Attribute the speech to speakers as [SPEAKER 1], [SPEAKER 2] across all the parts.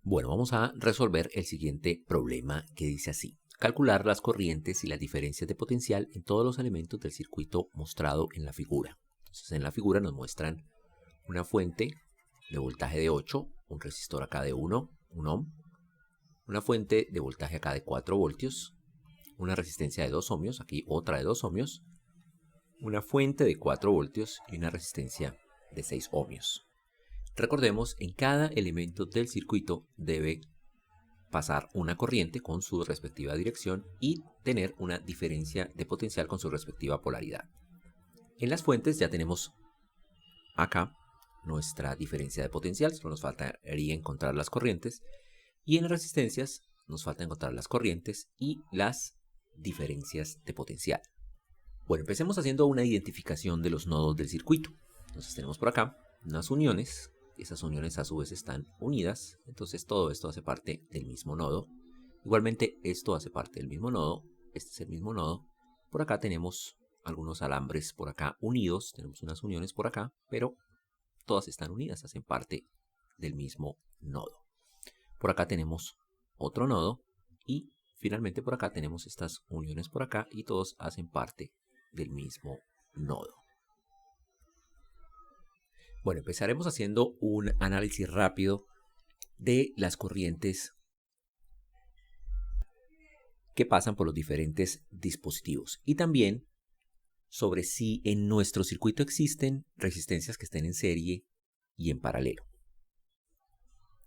[SPEAKER 1] Bueno, vamos a resolver el siguiente problema que dice así. Calcular las corrientes y las diferencias de potencial en todos los elementos del circuito mostrado en la figura. Entonces, en la figura nos muestran una fuente de voltaje de 8, un resistor acá de 1 ohm, una fuente de voltaje acá de 4 voltios, una resistencia de 2 ohmios, aquí otra de 2 ohmios, una fuente de 4 voltios y una resistencia de 6 ohmios. Recordemos, en cada elemento del circuito debe pasar una corriente con su respectiva dirección y tener una diferencia de potencial con su respectiva polaridad. En las fuentes ya tenemos acá nuestra diferencia de potencial, solo nos faltaría encontrar las corrientes, y en las resistencias nos falta encontrar las corrientes y las diferencias de potencial. Bueno, empecemos haciendo una identificación de los nodos del circuito. Entonces tenemos por acá unas uniones. Esas uniones a su vez están unidas, entonces todo esto hace parte del mismo nodo. Igualmente esto hace parte del mismo nodo, este es el mismo nodo. Por acá tenemos algunos alambres por acá unidos, tenemos unas uniones por acá, pero todas están unidas, hacen parte del mismo nodo. Por acá tenemos otro nodo y finalmente por acá tenemos estas uniones por acá y todos hacen parte del mismo nodo. Bueno, empezaremos haciendo un análisis rápido de las corrientes que pasan por los diferentes dispositivos y también sobre si en nuestro circuito existen resistencias que estén en serie y en paralelo.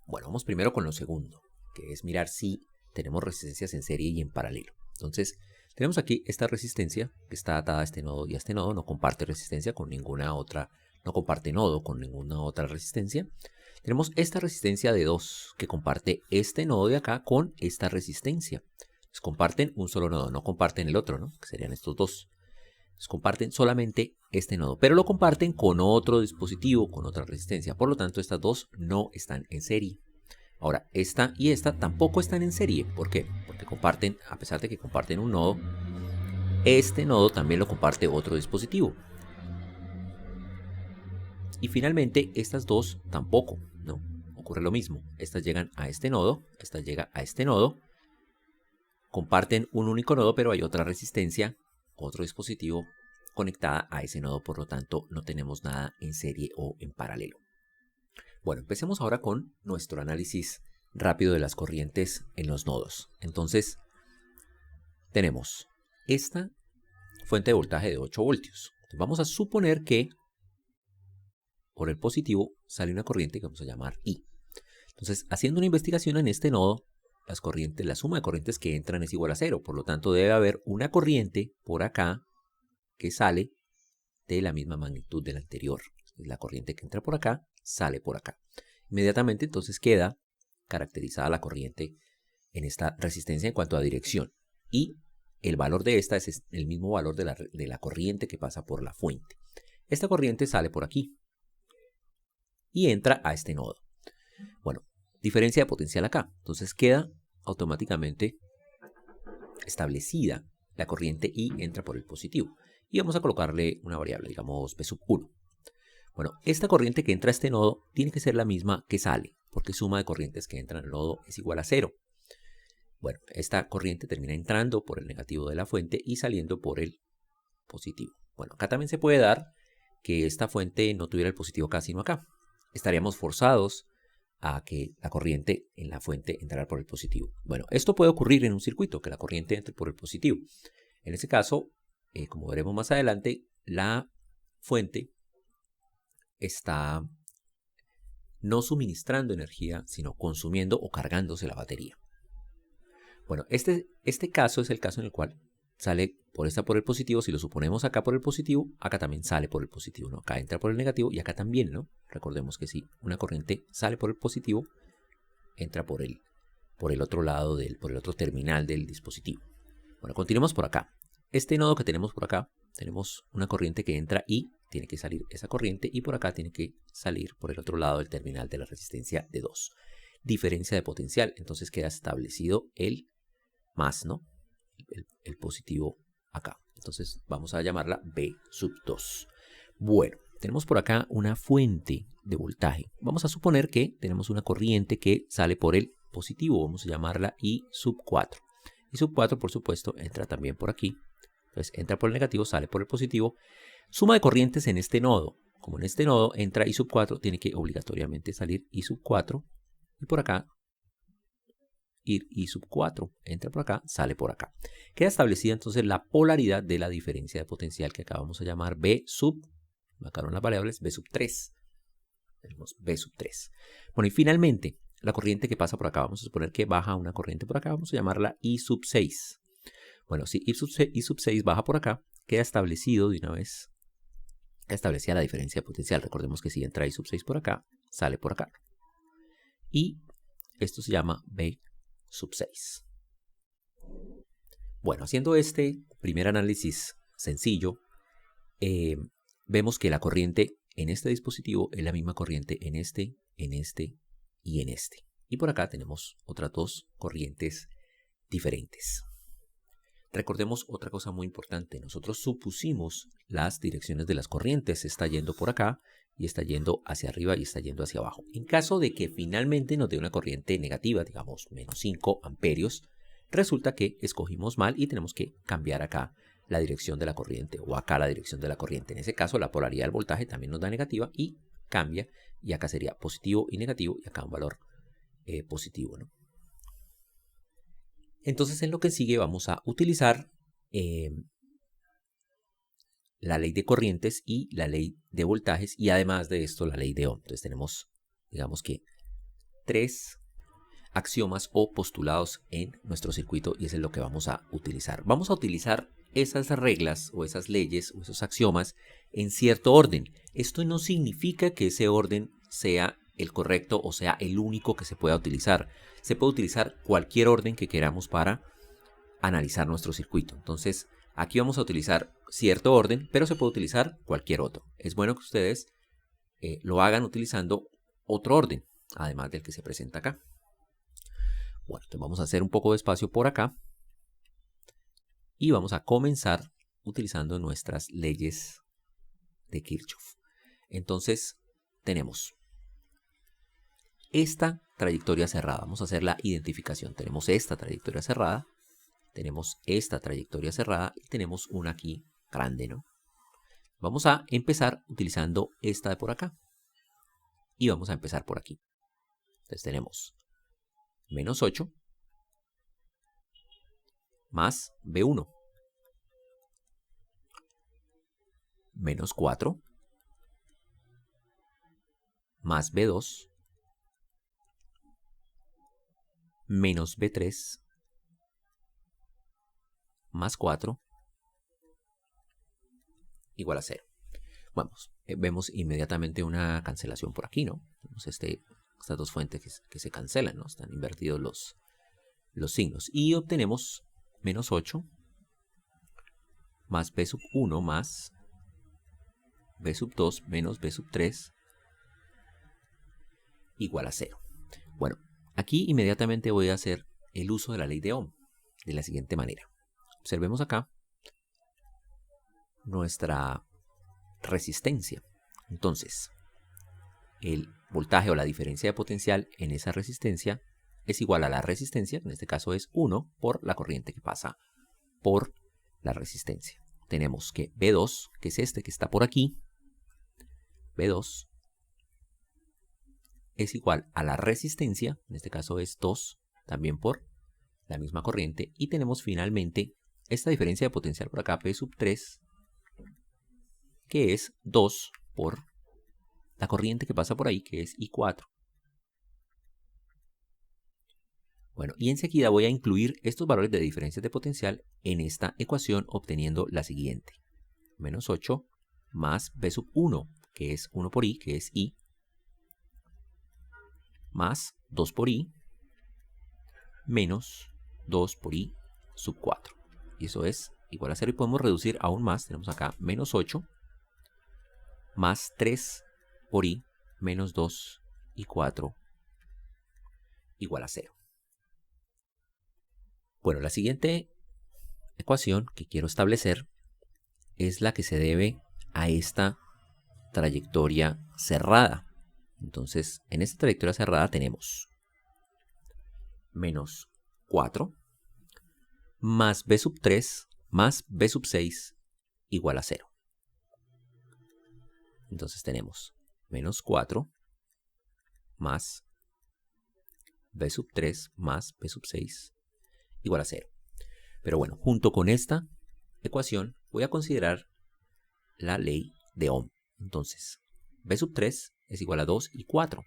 [SPEAKER 1] Bueno, vamos primero con lo segundo, que es mirar si tenemos resistencias en serie y en paralelo. Entonces, tenemos aquí esta resistencia que está atada a este nodo y a este nodo, no comparte resistencia con ninguna otra, no comparte nodo con ninguna otra resistencia. Tenemos esta resistencia de 2 que comparte este nodo de acá con esta resistencia. Pues comparten un solo nodo, no comparten el otro, ¿no? Que serían estos dos. Pues comparten solamente este nodo, pero lo comparten con otro dispositivo, con otra resistencia. Por lo tanto, estas dos no están en serie. Ahora, esta y esta tampoco están en serie. ¿Por qué? Porque comparten, a pesar de que comparten un nodo, este nodo también lo comparte otro dispositivo. Y finalmente, estas dos tampoco, ¿no? Ocurre lo mismo. Estas llegan a este nodo, esta llega a este nodo. Comparten un único nodo, pero hay otra resistencia, otro dispositivo conectada a ese nodo. Por lo tanto, no tenemos nada en serie o en paralelo. Bueno, empecemos ahora con nuestro análisis rápido de las corrientes en los nodos. Entonces, tenemos esta fuente de voltaje de 8 voltios. Vamos a suponer que por el positivo sale una corriente que vamos a llamar I. Entonces, haciendo una investigación en este nodo, la suma de corrientes que entran es igual a 0. Por lo tanto, debe haber una corriente por acá que sale de la misma magnitud de la anterior. La corriente que entra por acá sale por acá. Inmediatamente, entonces, queda caracterizada la corriente en esta resistencia en cuanto a dirección. Y el valor de esta es el mismo valor de la corriente que pasa por la fuente. Esta corriente sale por aquí y entra a este nodo. Bueno, diferencia de potencial acá. Entonces queda automáticamente establecida la corriente I entra por el positivo. Y vamos a colocarle una variable, digamos B sub 1. Bueno, esta corriente que entra a este nodo tiene que ser la misma que sale, porque suma de corrientes que entran al nodo es igual a 0. Bueno, esta corriente termina entrando por el negativo de la fuente y saliendo por el positivo. Bueno, acá también se puede dar que esta fuente no tuviera el positivo acá, sino acá. Estaríamos forzados a que la corriente en la fuente entrara por el positivo. Bueno, esto puede ocurrir en un circuito, que la corriente entre por el positivo. En ese caso, como veremos más adelante, la fuente está no suministrando energía, sino consumiendo o cargándose la batería. Bueno, este caso es el caso en el cual sale por el positivo. Si lo suponemos acá por el positivo, acá también sale por el positivo, ¿no? Acá entra por el negativo y acá también, ¿no? Recordemos que si una corriente sale por el positivo, entra por el otro lado, por el otro terminal del dispositivo. Bueno, continuemos por acá. Este nodo que tenemos por acá, tenemos una corriente que entra y tiene que salir esa corriente, y por acá tiene que salir por el otro lado del terminal de la resistencia de 2. Diferencia de potencial, entonces queda establecido el más, ¿no? El positivo acá. Entonces vamos a llamarla B sub 2. Bueno, tenemos por acá una fuente de voltaje. Vamos a suponer que tenemos una corriente que sale por el positivo. Vamos a llamarla I sub 4. I sub 4, por supuesto, entra también por aquí. Entonces entra por el negativo, sale por el positivo. Suma de corrientes en este nodo. Como en este nodo entra I sub 4, tiene que obligatoriamente salir I sub 4. Y por acá ir I sub 4. Entra por acá, sale por acá. Queda establecida entonces la polaridad de la diferencia de potencial que acá vamos a llamar B sub, marcaron las variables, B sub 3. Tenemos B sub 3. Bueno, y finalmente, la corriente que pasa por acá, vamos a suponer que baja una corriente por acá, vamos a llamarla I sub 6. Bueno, si I sub 6 baja por acá, queda establecido de una vez, queda establecida la diferencia de potencial. Recordemos que si entra I sub 6 por acá, sale por acá. Y esto se llama B sub 6. Bueno, haciendo este primer análisis sencillo, vemos que la corriente en este dispositivo es la misma corriente en este y en este. Y por acá tenemos otras dos corrientes diferentes. Recordemos otra cosa muy importante. Nosotros supusimos las direcciones de las corrientes. Está yendo por acá y está yendo hacia arriba y está yendo hacia abajo. En caso de que finalmente nos dé una corriente negativa, digamos menos 5 amperios, resulta que escogimos mal y tenemos que cambiar acá la dirección de la corriente o acá la dirección de la corriente. En ese caso la polaridad del voltaje también nos da negativa y cambia y acá sería positivo y negativo y acá un valor positivo, ¿no? Entonces en lo que sigue vamos a utilizar la ley de corrientes y la ley de voltajes y además de esto la ley de Ohm. Entonces tenemos, digamos que, tres axiomas o postulados en nuestro circuito y eso es lo que vamos a utilizar. Vamos a utilizar esas reglas o esas leyes o esos axiomas en cierto orden. Esto no significa que ese orden sea el correcto o sea el único que se pueda utilizar. Se puede utilizar cualquier orden que queramos para analizar nuestro circuito. Entonces, aquí vamos a utilizar cierto orden, pero se puede utilizar cualquier otro. Es bueno que ustedes lo hagan utilizando otro orden, además del que se presenta acá. Bueno, entonces vamos a hacer un poco de espacio por acá y vamos a comenzar utilizando nuestras leyes de Kirchhoff. Entonces, tenemos esta trayectoria cerrada. Vamos a hacer la identificación. Tenemos esta trayectoria cerrada, tenemos esta trayectoria cerrada y tenemos una aquí grande, ¿no? Vamos a empezar utilizando esta de por acá y vamos a empezar por aquí. Entonces tenemos menos 8 más B1 menos 4 más B2 menos B3 más 4 igual a 0. Vamos, vemos inmediatamente una cancelación por aquí, ¿no? Tenemos estas dos fuentes que se cancelan, ¿no? Están invertidos los signos. Y obtenemos menos 8 más B sub 1 más B sub 2 menos B sub 3 igual a 0. Bueno, aquí inmediatamente voy a hacer el uso de la ley de Ohm de la siguiente manera. Observemos acá nuestra resistencia. Entonces, el voltaje o la diferencia de potencial en esa resistencia es igual a la resistencia, en este caso es 1 por la corriente que pasa por la resistencia. Tenemos que B2, que es este que está por aquí, B2 es igual a la resistencia, en este caso es 2, también por la misma corriente, y tenemos finalmente esta diferencia de potencial por acá, P sub 3, que es 2 por la corriente que pasa por ahí, que es I4. Bueno, y enseguida voy a incluir estos valores de diferencias de potencial en esta ecuación, obteniendo la siguiente. Menos 8 más B sub 1, que es 1 por I, que es I, más 2 por I, menos 2 por I sub 4. Y eso es igual a 0 y podemos reducir aún más. Tenemos acá menos 8 más 3 por I menos 2 y 4 igual a 0. Bueno, la siguiente ecuación que quiero establecer es la que se debe a esta trayectoria cerrada. Entonces, en esta trayectoria cerrada tenemos menos 4 más b sub 3 más b sub 6 igual a 0. Entonces tenemos menos 4 más b sub 3 más b sub 6 igual a 0. Pero bueno, junto con esta ecuación voy a considerar la ley de Ohm. Entonces, b sub 3 es igual a 2 y 4.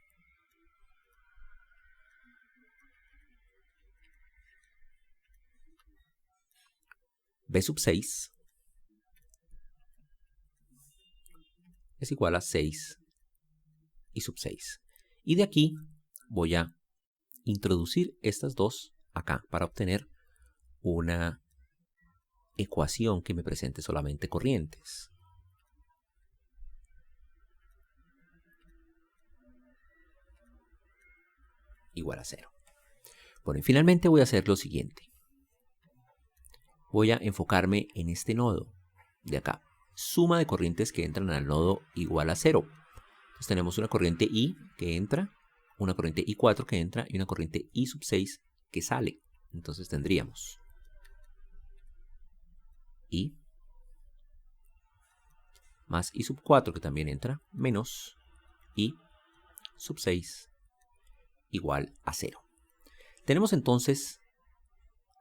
[SPEAKER 1] B sub 6 es igual a 6 y sub 6. Y de aquí voy a introducir estas dos acá para obtener una ecuación que me presente solamente corrientes. Igual a 0. Bueno, y finalmente voy a hacer lo siguiente. Voy a enfocarme en este nodo de acá. Suma de corrientes que entran al nodo igual a 0. Entonces tenemos una corriente I que entra, una corriente I4 que entra y una corriente I sub 6 que sale. Entonces tendríamos I más I sub 4 que también entra, menos I sub 6 igual a 0. Tenemos entonces,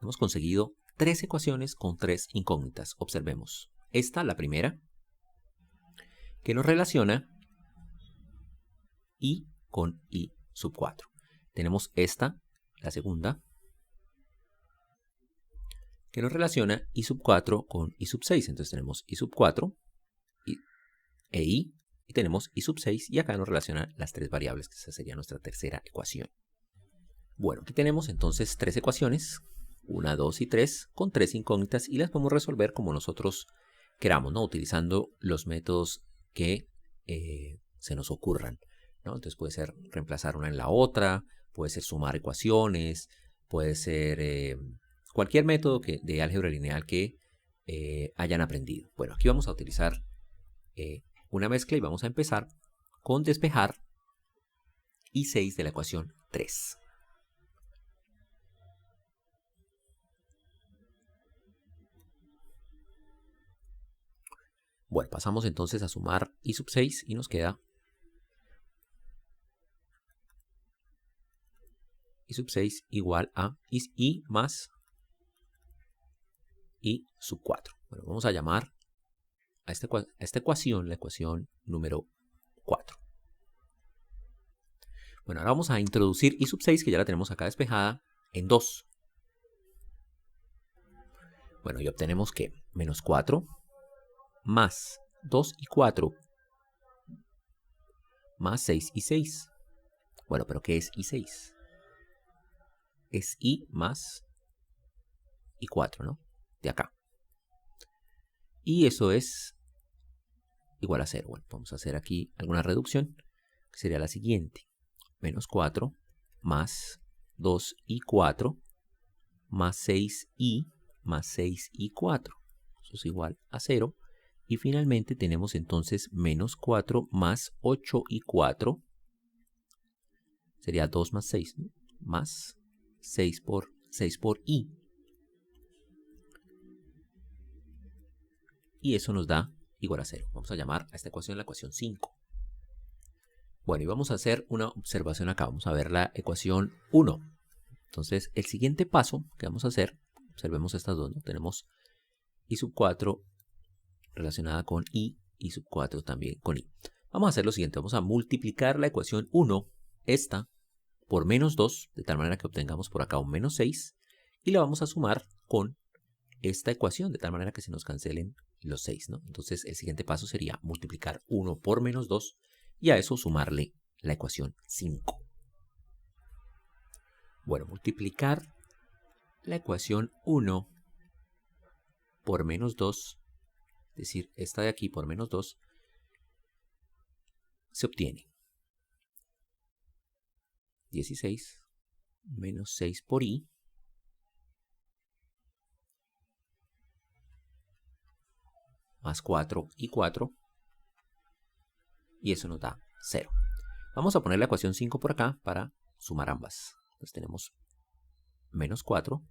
[SPEAKER 1] hemos conseguido 3 ecuaciones con 3 incógnitas. Observemos. Esta, la primera, que nos relaciona I con I sub 4. Tenemos esta, la segunda, que nos relaciona I sub 4 con I sub 6. Entonces tenemos I sub 4 e I, y tenemos I sub 6, y acá nos relaciona las 3 variables, que esa sería nuestra tercera ecuación. Bueno, aquí tenemos entonces 3 ecuaciones, 1, 2 y 3, con 3 incógnitas, y las podemos resolver como nosotros queramos, ¿no? Utilizando los métodos que se nos ocurran, ¿no? Entonces puede ser reemplazar una en la otra, puede ser sumar ecuaciones, puede ser cualquier método de álgebra lineal que hayan aprendido. Bueno, aquí vamos a utilizar una mezcla y vamos a empezar con despejar I6 de la ecuación 3. Bueno, pasamos entonces a sumar I sub 6 y nos queda I sub 6 igual a I más I sub 4. Bueno, vamos a llamar a esta ecuación la ecuación número 4. Bueno, ahora vamos a introducir I sub 6, que ya la tenemos acá despejada, en 2. Bueno, y obtenemos que menos 4 más 2 y 4 más 6 y 6. Bueno, pero ¿qué es I6? Es I más I4, ¿no? De acá. Y eso es igual a 0. Bueno, vamos a hacer aquí alguna reducción, que sería la siguiente. Menos 4 más 2i4 más 6i más 6i4. Eso es igual a 0. Y finalmente tenemos entonces menos 4 más 8i4. Sería 2 más 6, ¿no? Más 6 por i. Y eso nos da igual a 0. Vamos a llamar a esta ecuación la ecuación 5. Bueno, y vamos a hacer una observación acá. Vamos a ver la ecuación 1. Entonces, el siguiente paso que vamos a hacer, observemos estas dos, ¿no? Tenemos I sub 4 relacionada con I sub 4 también con I. Vamos a hacer lo siguiente. Vamos a multiplicar la ecuación 1, esta, por menos 2, de tal manera que obtengamos por acá un menos 6. Y la vamos a sumar con esta ecuación, de tal manera que se nos cancelen los 6, ¿no? Entonces, el siguiente paso sería multiplicar 1 por menos 2 y a eso sumarle la ecuación 5. Bueno, multiplicar la ecuación 1 por menos 2, es decir, esta de aquí por menos 2, se obtiene 16 menos 6 por i más 4 y 4 y eso nos da 0. Vamos a poner la ecuación 5 por acá para sumar ambas. Entonces tenemos menos 4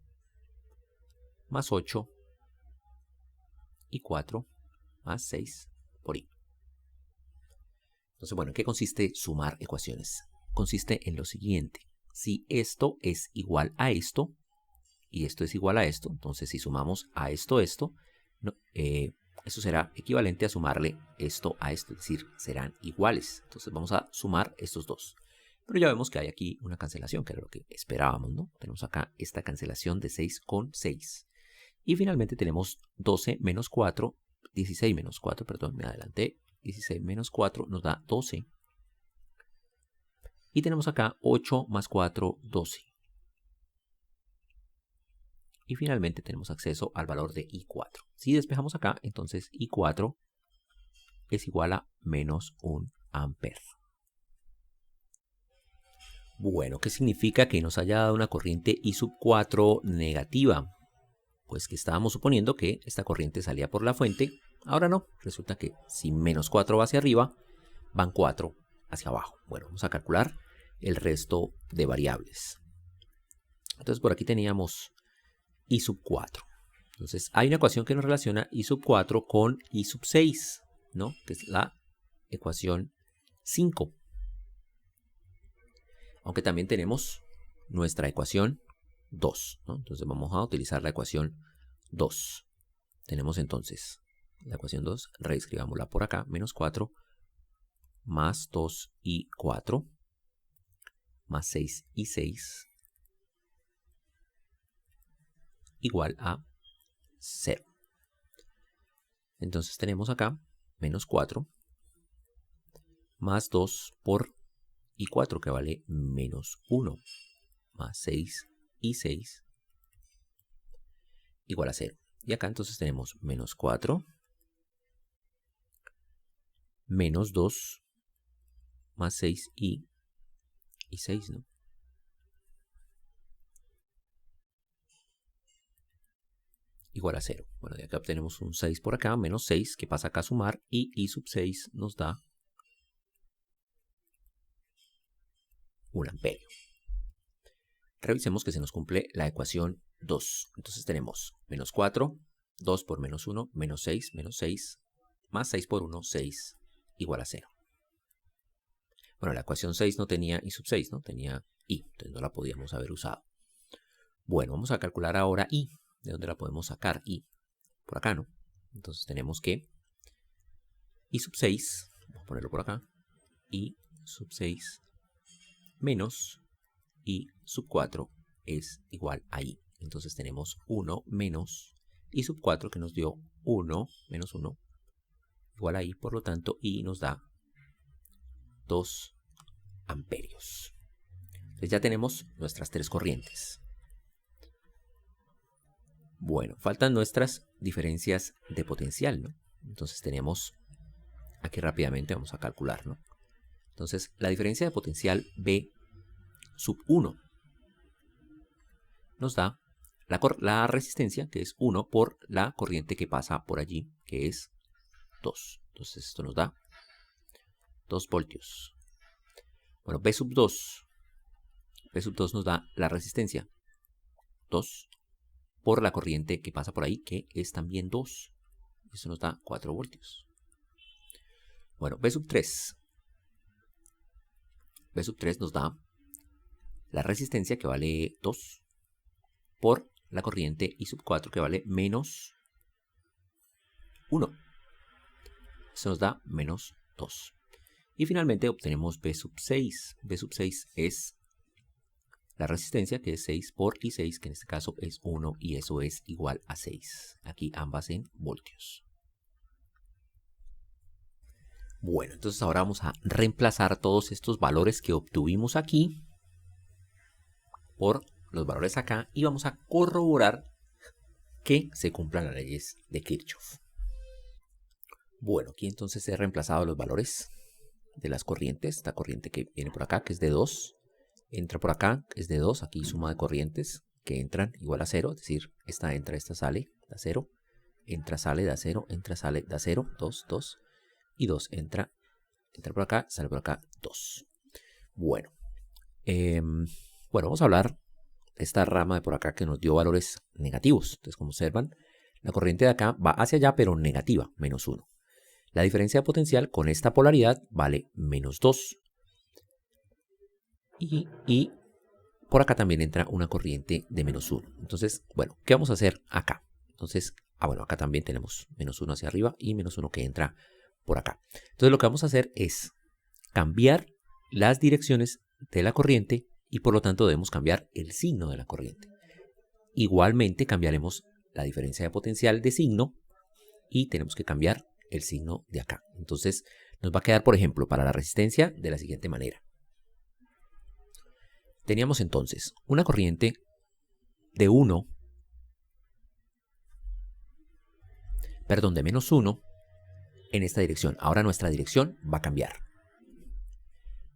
[SPEAKER 1] más 8 y 4 más 6 por i. Entonces, bueno, ¿en qué consiste sumar ecuaciones? Consiste en lo siguiente. Si esto es igual a esto y esto es igual a esto, entonces si sumamos a esto, no, eso será equivalente a sumarle esto a esto, es decir, serán iguales. Entonces vamos a sumar estos dos. Pero ya vemos que hay aquí una cancelación, que era lo que esperábamos, ¿no? Tenemos acá esta cancelación de 6 con 6. Y finalmente tenemos 12 menos 4, 16 menos 4, perdón, me adelanté. 16 menos 4 nos da 12. Y tenemos acá 8 más 4, 12. Y finalmente tenemos acceso al valor de I4. Si despejamos acá, entonces I4 es igual a menos 1 ampere. Bueno, ¿qué significa que nos haya dado una corriente I sub 4 negativa? Pues que estábamos suponiendo que esta corriente salía por la fuente. Ahora no, resulta que si menos 4 va hacia arriba, van 4 hacia abajo. Bueno, vamos a calcular el resto de variables. Entonces por aquí teníamos I sub 4. Entonces hay una ecuación que nos relaciona I sub 4 con I sub 6, ¿no? Que es la ecuación 5. Aunque también tenemos nuestra ecuación 2, ¿no? Entonces vamos a utilizar la ecuación 2. Tenemos entonces la ecuación 2, reescribámosla por acá, menos 4 más 2 y 4 más 6 y 6 igual a 0. Entonces tenemos acá menos 4 más 2 por y 4 que vale menos 1 más 6 y 6 igual a 0. Y acá entonces tenemos menos 4 menos 2 más 6 y 6, ¿no? Igual a 0. Bueno, de acá obtenemos un 6 por acá, menos 6, que pasa acá a sumar, y I sub 6 nos da 1 amperio. Revisemos que se nos cumple la ecuación 2. Entonces tenemos menos 4, 2 por menos 1, menos 6, más 6 por 1, 6, igual a 0. Bueno, la ecuación 6 no tenía I sub 6, ¿no? Tenía I, entonces no la podíamos haber usado. Bueno, vamos a calcular ahora I. ¿De dónde la podemos sacar? I. Por acá, ¿no? Entonces tenemos que I sub 6, vamos a ponerlo por acá, I sub 6 menos I sub 4 es igual a I. Entonces tenemos 1 menos I sub 4 que nos dio 1 menos 1 igual a I. Por lo tanto, I nos da 2 amperios. Entonces ya tenemos nuestras tres corrientes. Bueno, faltan nuestras diferencias de potencial, ¿no? Entonces tenemos, aquí rápidamente vamos a calcular, ¿no? Entonces la diferencia de potencial B sub 1 nos da la resistencia, que es 1 por la corriente que pasa por allí, que es 2. Entonces esto nos da 2 voltios. Bueno, B sub 2 nos da la resistencia 2 por la corriente que pasa por ahí, que es también 2. Eso nos da 4 voltios. Bueno, B sub 3 nos da la resistencia, que vale 2, por la corriente I sub 4, que vale menos 1. Eso nos da menos 2. Y finalmente obtenemos B sub 6. B sub 6 es la resistencia, que es 6 por I6, que en este caso es 1, y eso es igual a 6. Aquí ambas en voltios. Bueno, entonces ahora vamos a reemplazar todos estos valores que obtuvimos aquí por los valores acá y vamos a corroborar que se cumplan las leyes de Kirchhoff. Bueno, aquí entonces he reemplazado los valores de las corrientes. Esta corriente que viene por acá, que es de 2, entra por acá, que es de 2. Aquí suma de corrientes que entran igual a 0, es decir, esta entra, esta sale, da 0. Entra, sale, da 0, entra, sale, da 0, 2, 2. Y 2 entra, entra por acá, sale por acá 2. Bueno, bueno, vamos a hablar de esta rama de por acá que nos dio valores negativos. Entonces, como observan, la corriente de acá va hacia allá, pero negativa, menos 1. La diferencia de potencial con esta polaridad vale menos 2. Y por acá también entra una corriente de menos 1. Entonces, bueno, ¿qué vamos a hacer acá? Entonces, bueno, acá también tenemos menos 1 hacia arriba y menos 1 que entra por acá. Entonces, lo que vamos a hacer es cambiar las direcciones de la corriente y por lo tanto debemos cambiar el signo de la corriente. Igualmente cambiaremos la diferencia de potencial de signo y tenemos que cambiar el signo de acá. Entonces nos va a quedar, por ejemplo, para la resistencia de la siguiente manera. Teníamos entonces una corriente de menos 1 en esta dirección. Ahora nuestra dirección va a cambiar.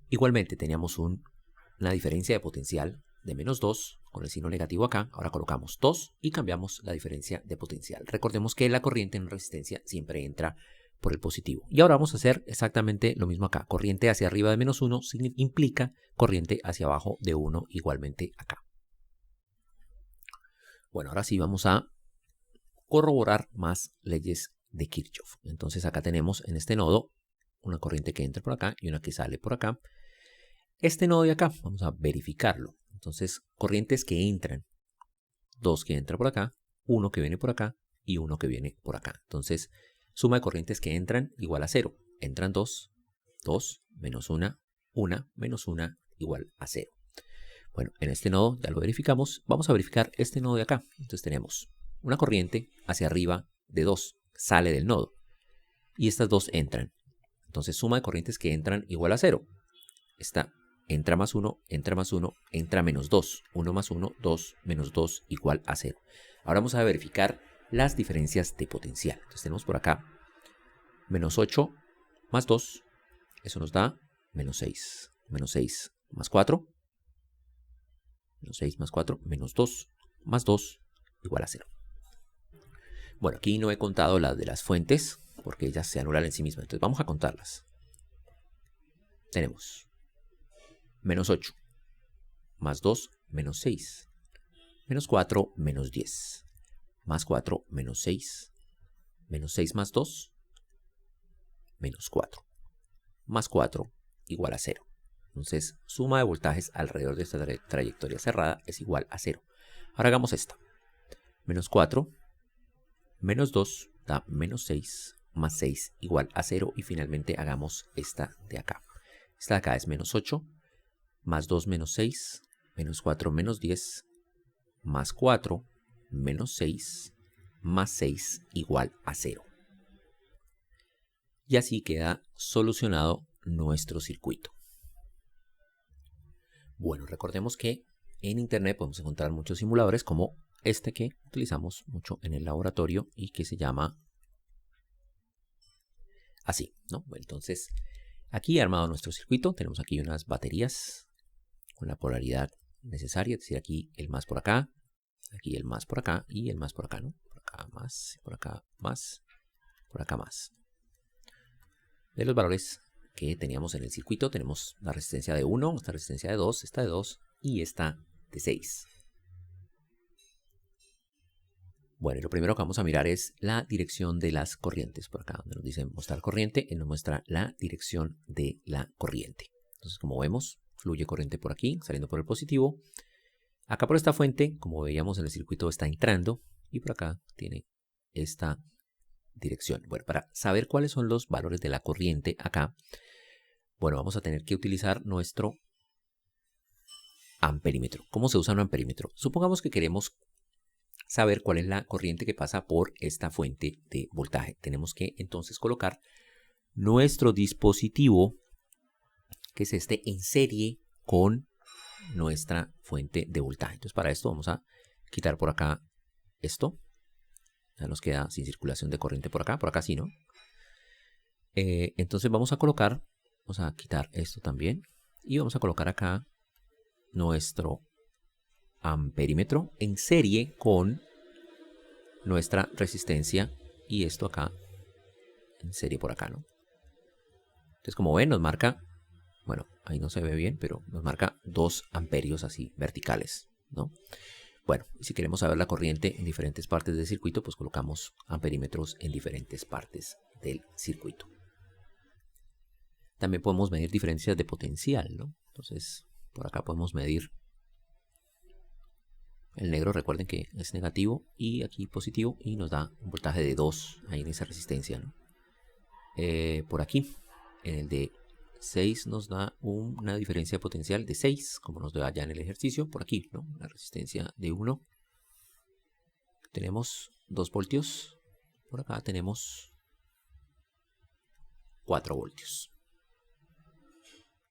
[SPEAKER 1] Igualmente teníamos una diferencia de potencial de menos 2 con el signo negativo acá. Ahora colocamos 2 y cambiamos la diferencia de potencial. Recordemos que la corriente en resistencia siempre entra por el positivo. Y ahora vamos a hacer exactamente lo mismo acá. Corriente hacia arriba de menos 1 implica corriente hacia abajo de 1 igualmente acá. Bueno, ahora sí vamos a corroborar más leyes de Kirchhoff. Entonces acá tenemos en este nodo una corriente que entra por acá y una que sale por acá. Este nodo de acá, vamos a verificarlo. Entonces, corrientes que entran. 2 que entra por acá, 1 que viene por acá y 1 que viene por acá. Entonces, suma de corrientes que entran igual a 0. Entran 2, 2 menos 1, 1 menos 1 igual a 0. Bueno, en este nodo ya lo verificamos. Vamos a verificar este nodo de acá. Entonces tenemos una corriente hacia arriba de 2, sale del nodo. Y estas dos entran. Entonces, suma de corrientes que entran igual a 0. Esta entra más 1, entra más 1, entra menos 2. 1 más 1, 2, menos 2 igual a 0. Ahora vamos a verificar las diferencias de potencial. Entonces tenemos por acá menos 8 más 2. Eso nos da menos 6. Menos 6 más 4. Menos 6 más 4, menos 2 más 2 igual a 0. Bueno, aquí no he contado las de las fuentes porque ellas se anulan en sí mismas. Entonces vamos a contarlas. Tenemos menos 8 más 2, menos 6. Menos 4, menos 10. Más 4, menos 6. Menos 6 más 2, menos 4. Más 4 igual a 0. Entonces, suma de voltajes alrededor de esta trayectoria cerrada es igual a 0. Ahora hagamos esta. Menos 4, menos 2 da menos 6, más 6 igual a 0. Y finalmente hagamos esta de acá. Esta de acá es menos 8, más 2 menos 6, menos 4 menos 10, más 4 menos 6, más 6 igual a 0. Y así queda solucionado nuestro circuito. Bueno, recordemos que en internet podemos encontrar muchos simuladores como este que utilizamos mucho en el laboratorio y que se llama así, ¿no? Bueno, entonces, aquí armado nuestro circuito, tenemos aquí unas baterías con la polaridad necesaria, es decir, aquí el más por acá, aquí el más por acá y el más por acá, ¿no? Por acá más, por acá más, por acá más. De los valores que teníamos en el circuito, tenemos la resistencia de 1, esta resistencia de 2, esta de 2 y esta de 6. Bueno, y lo primero que vamos a mirar es la dirección de las corrientes. Por acá donde nos dice mostrar corriente, él nos muestra la dirección de la corriente. Entonces, como vemos, fluye corriente por aquí, saliendo por el positivo. Acá por esta fuente, como veíamos en el circuito, está entrando y por acá tiene esta dirección. Bueno, para saber cuáles son los valores de la corriente acá, bueno, vamos a tener que utilizar nuestro amperímetro. ¿Cómo se usa un amperímetro? Supongamos que queremos saber cuál es la corriente que pasa por esta fuente de voltaje. Tenemos que entonces colocar nuestro dispositivo, que es este, en serie con nuestra fuente de voltaje. Entonces para esto vamos a quitar por acá esto. Ya nos queda sin circulación de corriente por acá sí, ¿no? Entonces vamos a quitar esto también y vamos a colocar acá nuestro amperímetro en serie con nuestra resistencia y esto acá en serie por acá, ¿no? Entonces, como ven, nos marca, bueno, ahí no se ve bien, pero nos marca 2 amperios así verticales, ¿no? Bueno, si queremos saber la corriente en diferentes partes del circuito, pues colocamos amperímetros en diferentes partes del circuito. También podemos medir diferencias de potencial, ¿no? Entonces, por acá podemos medir el negro, recuerden que es negativo, y aquí positivo, y nos da un voltaje de 2 ahí en esa resistencia, ¿no? Por aquí, en el de 6 nos da una diferencia de potencial de 6, como nos da allá en el ejercicio. Por aquí, ¿no? La resistencia de 1. Tenemos 2 voltios. Por acá tenemos 4 voltios.